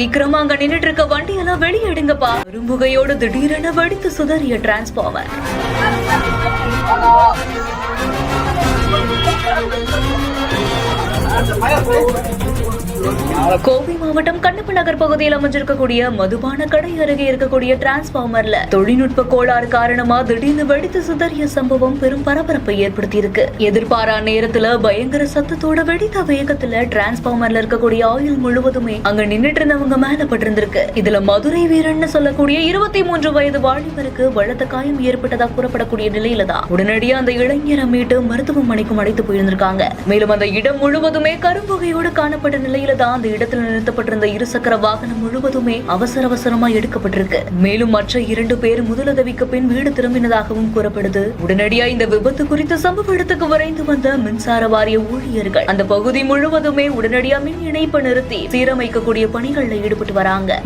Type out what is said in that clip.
சீக்கிரமா அங்க நின்னுட்டு இருக்க வண்டியெல்லாம் வெளியேடுங்கப்பா. பெரும்புகையோடு திடீரென வெடித்து சுதறிய டிரான்ஸ்பார்மர். கோவை மாவட்டம் கண்ணப்ப நகர் பகுதியில் அமைஞ்சிருக்கக்கூடிய மதுபான கடை அருகே இருக்கக்கூடிய டிரான்ஸ்பார்மர்ல தொழில்நுட்ப கோளாறு காரணமா திடீர்னு வெடித்து சிதறிய சம்பவம் பெரும் பரபரப்பை ஏற்படுத்தியிருக்கு. எதிர்பாரா நேரத்துல பயங்கர சத்தத்தோட வெடித்த வேகத்துல டிரான்ஸ்பார்மர்ல இருக்கக்கூடிய ஆயில் முழுவதுமே அங்க நின்னுட்டு இருந்தவங்க மேல பட்டிருந்திருக்கு. இதுல மதுரை வீரன் சொல்லக்கூடிய 23 வயது வாலிபருக்கு பலத்த காயம் ஏற்பட்டதா கூறப்படக்கூடிய நிலையில தான் உடனடியா அந்த இளைஞரை மீட்டு மருத்துவமனைக்கும் அழைத்து போயிருந்திருக்காங்க. மேலும் அந்த இடம் முழுவதுமே கரும்புகையோடு காணப்பட்ட நிலையில தான் அந்த இடத்தில் நிறுத்தப்பட்டிருந்த இருசக்கர வாகனம் முழுவதுமே அவசரமா எடுக்கப்பட்டிருக்கு. மேலும் மற்ற 2 பேர் முதலுதவிக்கு பின் வீடு திரும்பினதாகவும் கூறப்படுது. உடனடியா இந்த விபத்து குறித்து சம்பவ இடத்துக்கு விரைந்து வந்த மின்சார வாரிய ஊழியர்கள் அந்த பகுதி முழுவதுமே உடனடியா மின் இணைப்பு நிறுத்தி சீரமைக்கக்கூடிய பணிகளில் ஈடுபட்டு வராங்க.